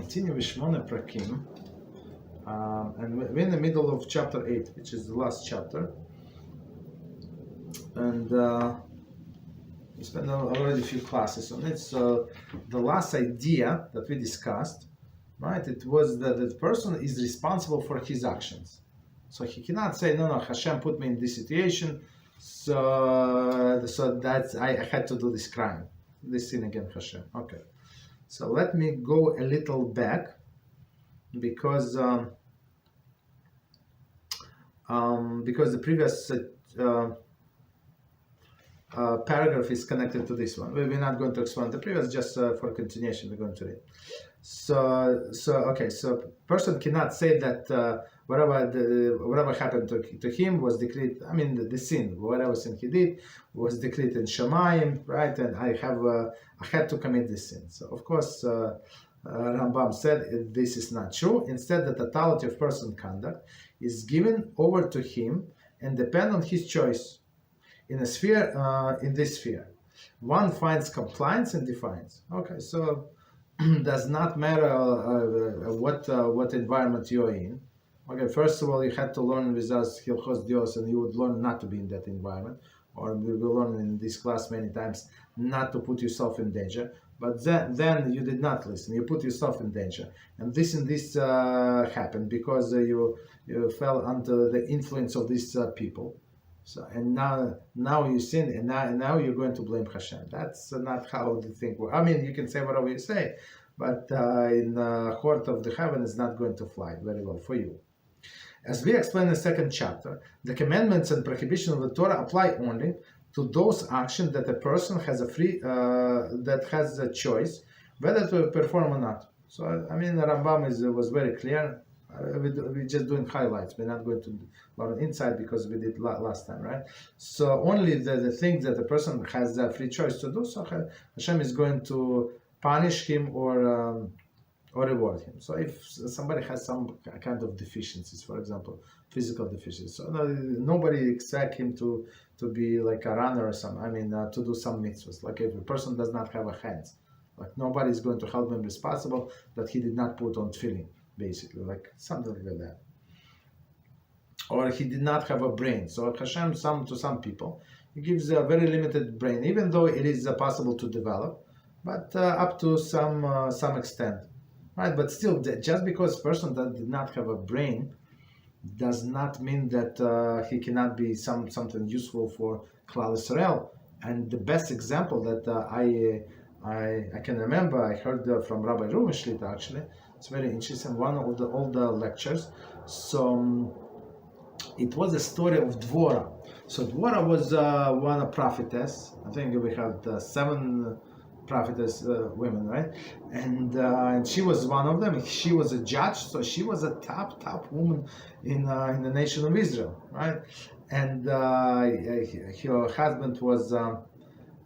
continue with Shemoneh Perakim, and we're in the middle of chapter 8, which is the last chapter, and we spent already a few classes on it. So the last idea that we discussed, right, it was that the person is responsible for his actions. So he cannot say, no, Hashem put me in this situation, so that's I had to do this crime, this sin against Hashem. Okay. So let me go a little back, because the previous paragraph is connected to this one. We're not going to explain the previous, just for continuation we're going to read. So person cannot say that whatever happened to him was decreed. I mean, the sin, whatever sin he did, was decreed in Shamayim, right? And I had to commit this sin. So of course, Rambam said this is not true. Instead, the totality of person's conduct is given over to him and depend on his choice in a sphere, in this sphere. One finds compliance and defiance. Okay, so does not matter what environment you're in. Okay, first of all, you had to learn with us Halachos Dios, and you would learn not to be in that environment. Or we will learn in this class many times not to put yourself in danger. But then you did not listen. You put yourself in danger, and this happened because you fell under the influence of these people. So and now you sin, and now you're going to blame Hashem. That's not how the thing works. I mean, you can say whatever you say, but in the court of the heaven is not going to fly very well for you. As we explained in the second chapter, the commandments and prohibitions of the Torah apply only to those actions that a person has a choice whether to perform or not. So I mean, the Rambam was very clear. We're just doing highlights. We're not going to learn inside because we did last time, right? So only the things that the person has a free choice to do, so Hashem is going to punish him or reward him. So if somebody has some kind of deficiencies, for example, physical deficiencies, so nobody expects him to be like a runner or something. I mean, to do some mitzvot. Like if a person does not have a hands, like nobody is going to hold him responsible that he did not put on tefillin, basically, like something like that. Or he did not have a brain. So Hashem, to some people, he gives a very limited brain, even though it is possible to develop, but up to some extent. Right, but still, just because a person that did not have a brain does not mean that he cannot be something useful for Klal Yisrael. And the best example that I can remember, I heard from Rabbi Rubin actually. It's very interesting. One of all the lectures. So it was a story of Dvora. So Dvora was one prophetess. I think we have 7 prophetess women, right? And she was one of them. She was a judge, so she was a top woman in the nation of Israel, right? And her husband was, I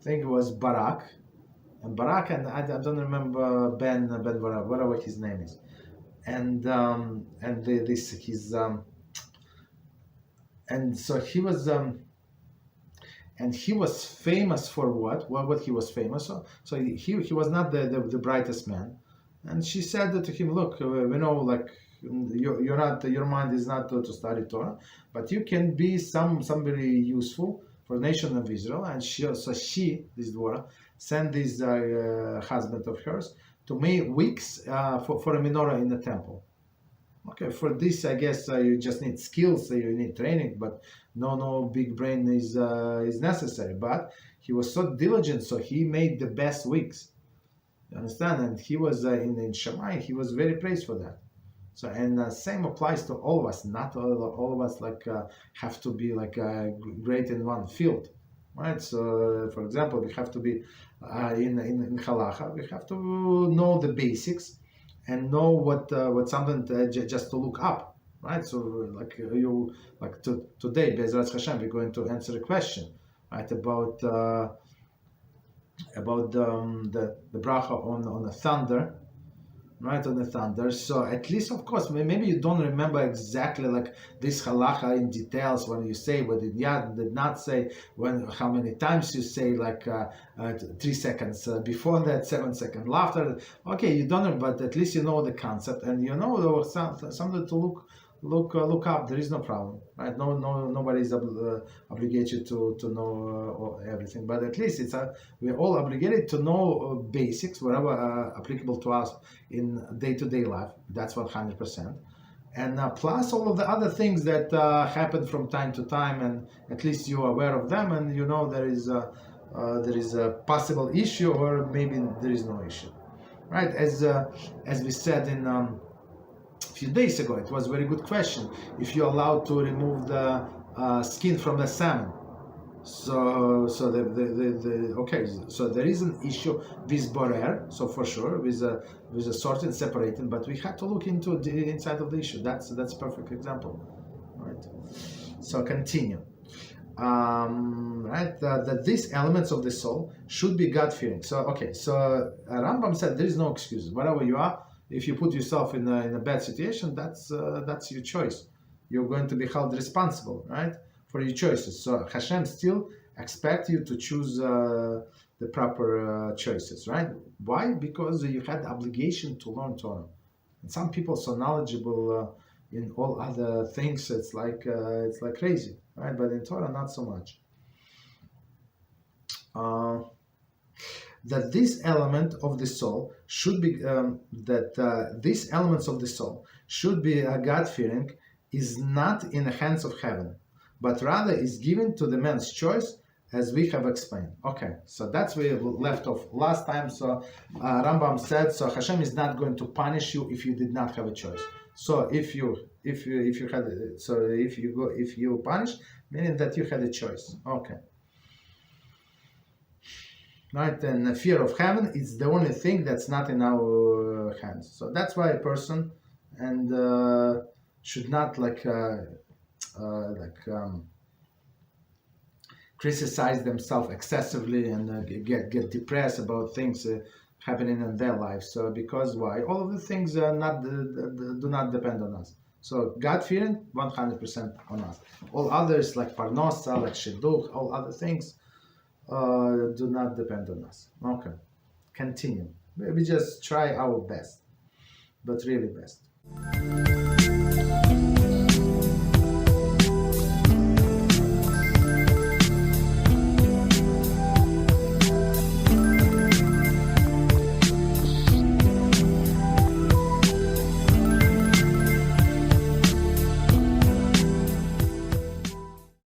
think it was Barak, and I don't remember Ben whatever his name is, and so he was. And he was famous for what he was famous for. So he was not the brightest man. And she said to him, look, we know, like, you're not, your mind is not to study Torah, but you can be somebody useful for the nation of Israel. And she, this Dvora, sent this husband of hers to make wicks for a menorah in the temple. Okay, for this, I guess you just need skills, you need training, but no big brain is necessary. But he was so diligent, so he made the best wicks. You understand? And he was in Shamayim, he was very praised for that. So, and same applies to all of us. Not all of us have to be great in one field, right? So, for example, we have to be in halacha. We have to know the basics and know what something just to look up, right? So today, Beezrat Hashem, we're going to answer a question, right, about the bracha on the thunder, right, on the thunder. So at least, of course, maybe you don't remember exactly like this halacha in details when you say what did not say, when how many times you say, like 3 seconds before that, 7 seconds after. Okay, you don't know, but at least you know the concept, and you know something to look up. There is no problem, right? Nobody is obligated to know everything, but at least we're all obligated to know basics, whatever applicable to us in day-to-day life. That's 100%. And plus all of the other things that happen from time to time, and at least you're aware of them, and you know there is a possible issue, or maybe there is no issue, right? As we said in few days ago, it was a very good question. If you're allowed to remove the skin from the salmon, so okay, so there is an issue with borer, so for sure with a sorting separating, but we had to look into the inside of the issue. That's a perfect example, right? So continue. Right, that these elements of the soul should be God-fearing. So okay, so Rambam said there is no excuses. Whatever you are, if you put yourself in a bad situation, that's your choice. You're going to be held responsible, right, for your choices. So Hashem still expects you to choose the proper choices, right? Why? Because you had the obligation to learn Torah. And some people are so knowledgeable in all other things, it's like crazy, right? But in Torah, not so much. That this element of the soul should be these elements of the soul should be God-fearing is not in the hands of heaven, but rather is given to the man's choice, as we have explained. Okay, so that's where we left off last time. So Rambam said, so Hashem is not going to punish you if you did not have a choice. So if you punish, meaning that you had a choice. Okay. Right, and the fear of heaven is the only thing that's not in our hands. So that's why a person should not criticize themselves excessively and get depressed about things happening in their life. So because why? All of the things do not depend on us. So God-fearing, 100% on us. All others like parnosa, like shidduch, all other things do not depend on us. Okay, continue. We just try our best, but really best.